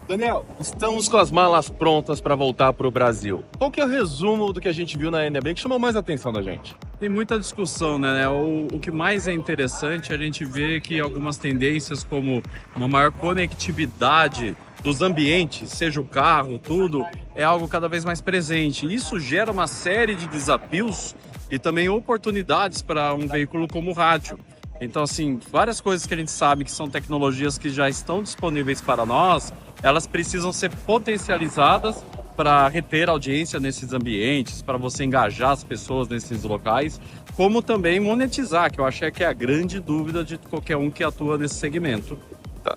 Daniel, estamos com as malas prontas para voltar para o Brasil. Qual que é o resumo do que a gente viu na NB que chamou mais a atenção da gente? Tem muita discussão, né? O que mais é interessante é a gente ver que algumas tendências como uma maior conectividade dos ambientes, seja o carro, tudo, é algo cada vez mais presente. Isso gera uma série de desafios e também oportunidades para um veículo como o rádio. Então, assim, várias coisas que a gente sabe que são tecnologias que já estão disponíveis para nós, elas precisam ser potencializadas para reter audiência nesses ambientes, para você engajar as pessoas nesses locais, como também monetizar, que eu acho que é a grande dúvida de qualquer um que atua nesse segmento.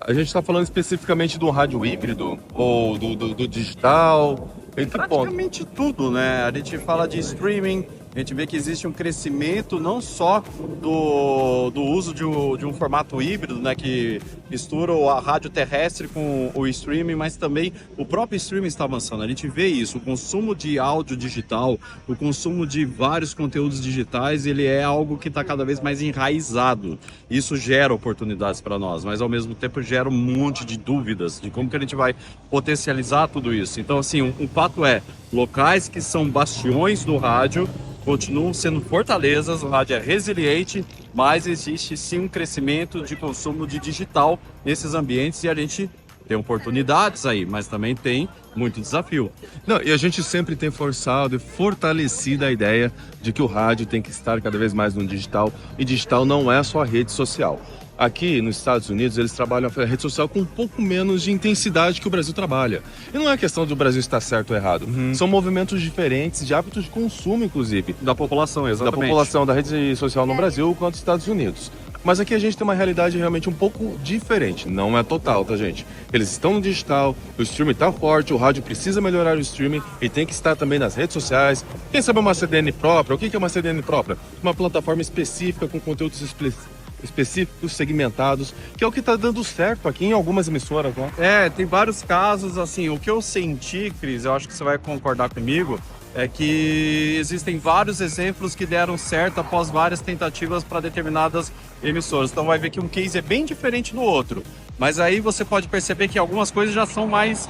A gente está falando especificamente do rádio híbrido ou do digital? Em que ponto? Praticamente tudo, né? A gente fala de streaming, a gente vê que existe um crescimento não só do uso de um formato híbrido, né, que mistura a rádio terrestre com o streaming, mas também o próprio streaming está avançando. A gente vê isso, o consumo de áudio digital, o consumo de vários conteúdos digitais, ele é algo que está cada vez mais enraizado. Isso gera oportunidades para nós, mas ao mesmo tempo gera um monte de dúvidas de como que a gente vai potencializar tudo isso. Então, assim, um fato é, locais que são bastiões do rádio continuam sendo fortalezas, o rádio é resiliente, mas existe sim um crescimento de consumo de digital nesses ambientes e a gente tem oportunidades aí, mas também tem muito desafio. Não, e a gente sempre tem forçado e fortalecido a ideia de que o rádio tem que estar cada vez mais no digital, e digital não é só a rede social. Aqui nos Estados Unidos, eles trabalham a rede social com um pouco menos de intensidade que o Brasil trabalha. E não é questão do Brasil estar certo ou errado. São movimentos diferentes de hábitos de consumo, inclusive. Da população, exatamente. Da população da rede social no Brasil quanto nos Estados Unidos. Mas aqui a gente tem uma realidade realmente um pouco diferente. Não é total, tá, gente? Eles estão no digital, o streaming tá forte, o rádio precisa melhorar o streaming e tem que estar também nas redes sociais. Quem sabe uma CDN própria? O que é uma CDN própria? Uma plataforma específica com conteúdos específicos, segmentados, que é o que está dando certo aqui em algumas emissoras, né? Tem vários casos, assim, o que eu senti, Cris, eu acho que você vai concordar comigo, é que existem vários exemplos que deram certo após várias tentativas para determinadas emissoras. Então vai ver que um case é bem diferente do outro, mas aí você pode perceber que algumas coisas já são mais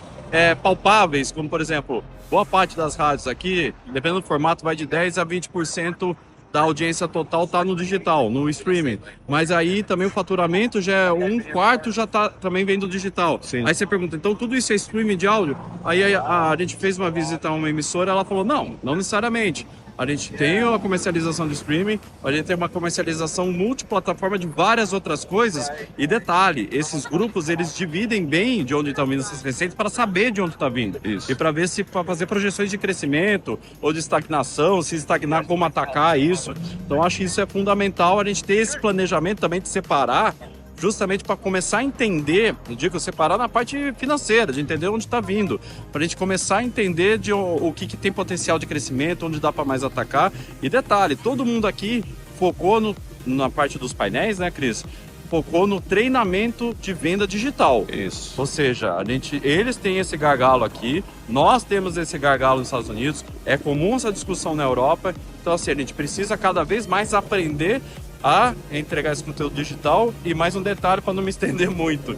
palpáveis, como por exemplo, boa parte das rádios aqui, dependendo do formato, vai de 10 a 20% da audiência total está no digital, no streaming. Mas aí também o faturamento já é um quarto, já tá também vem do digital. Sim. Aí você pergunta, então tudo isso é streaming de áudio? Aí a gente fez uma visita a uma emissora, ela falou, não necessariamente. A gente tem a comercialização de streaming, a gente tem uma comercialização multiplataforma de várias outras coisas. E detalhe, esses grupos, eles dividem bem de onde estão vindo essas receitas para saber de onde está vindo. Isso. E para ver se para fazer projeções de crescimento ou de estagnação, se estagnar, como atacar isso. Então acho que isso é fundamental, a gente ter esse planejamento também de separar, justamente para começar a entender, eu digo, separar na parte financeira, de entender onde está vindo, para a gente começar a entender o que tem potencial de crescimento, onde dá para mais atacar. E detalhe, todo mundo aqui focou na parte dos painéis, né, Cris? Focou no treinamento de venda digital. Isso. Ou seja, eles têm esse gargalo aqui, nós temos esse gargalo nos Estados Unidos, é comum essa discussão na Europa, então assim, a gente precisa cada vez mais aprender a entregar esse conteúdo digital. E mais um detalhe para não me estender muito,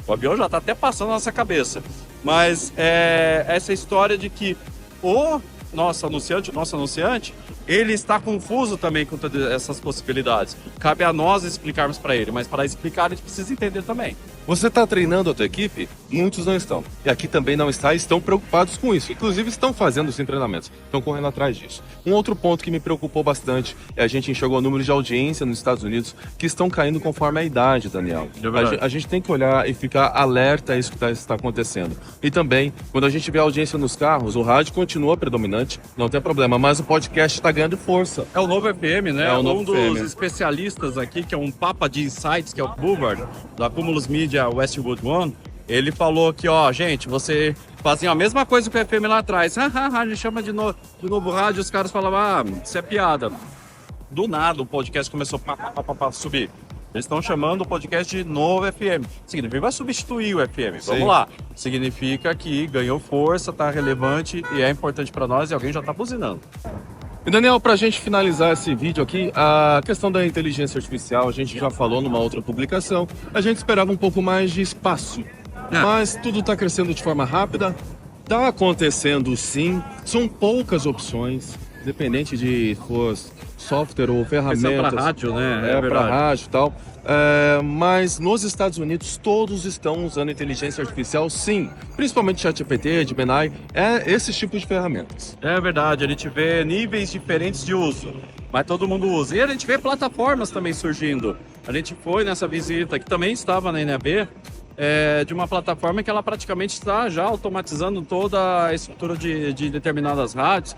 o avião já está até passando na nossa cabeça, mas essa história de que o nosso anunciante, ele está confuso também com todas essas possibilidades. Cabe a nós explicarmos para ele, mas para explicar a gente precisa entender também. Você está treinando a tua equipe? Muitos não estão. E aqui também não está e estão preocupados com isso. Inclusive estão fazendo sim treinamentos. Estão correndo atrás disso. Um outro ponto que me preocupou bastante é a gente enxergou o número de audiência nos Estados Unidos que estão caindo conforme a idade, Daniel. A gente tem que olhar e ficar alerta a isso que está acontecendo. E também, quando a gente vê a audiência nos carros, o rádio continua predominante, não tem problema, mas o podcast está ganhando força. É o novo FM, né? É o novo dos FM. especialistas aqui, que é um papa de insights, que é o Boulevard, da Cumulus Media Westwood One, ele falou que, gente, você fazia a mesma coisa que o FM lá atrás. A gente chama de novo rádio, os caras falavam, isso é piada. Do nada o podcast começou a subir. Eles estão chamando o podcast de novo FM. Significa que vai substituir o FM. Vamos lá. Significa que ganhou força, está relevante e é importante para nós e alguém já está buzinando. E Daniel, para a gente finalizar esse vídeo aqui, a questão da inteligência artificial, a gente já falou numa outra publicação, a gente esperava um pouco mais de espaço mas tudo está crescendo de forma rápida. Está acontecendo sim, são poucas opções, independente de for software ou ferramentas. Isso é para rádio, né? É para rádio e tal. Mas nos Estados Unidos todos estão usando inteligência artificial, sim. Principalmente ChatGPT, Gemini, esses tipos de ferramentas. É verdade, a gente vê níveis diferentes de uso, mas todo mundo usa. E a gente vê plataformas também surgindo. A gente foi nessa visita, que também estava na NAB, de uma plataforma que ela praticamente está já automatizando toda a estrutura de determinadas rádios,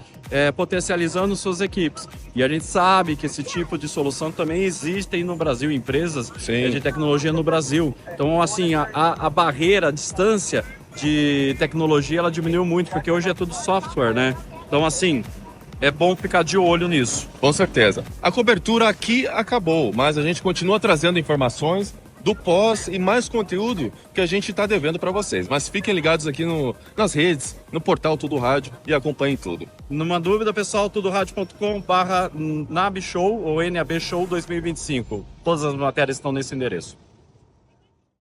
potencializando suas equipes. E a gente sabe que esse tipo de solução também existe no Brasil, empresas de tecnologia no Brasil. Então, assim, a barreira, a distância de tecnologia, ela diminuiu muito, porque hoje é tudo software, né? Então, assim, é bom ficar de olho nisso. Com certeza. A cobertura aqui acabou, mas a gente continua trazendo informações do pós e mais conteúdo que a gente está devendo para vocês. Mas fiquem ligados aqui nas redes, no portal Tudo Rádio e acompanhem tudo. Numa dúvida, pessoal, tudoradio.com/NAB Show ou NAB Show 2025. Todas as matérias estão nesse endereço.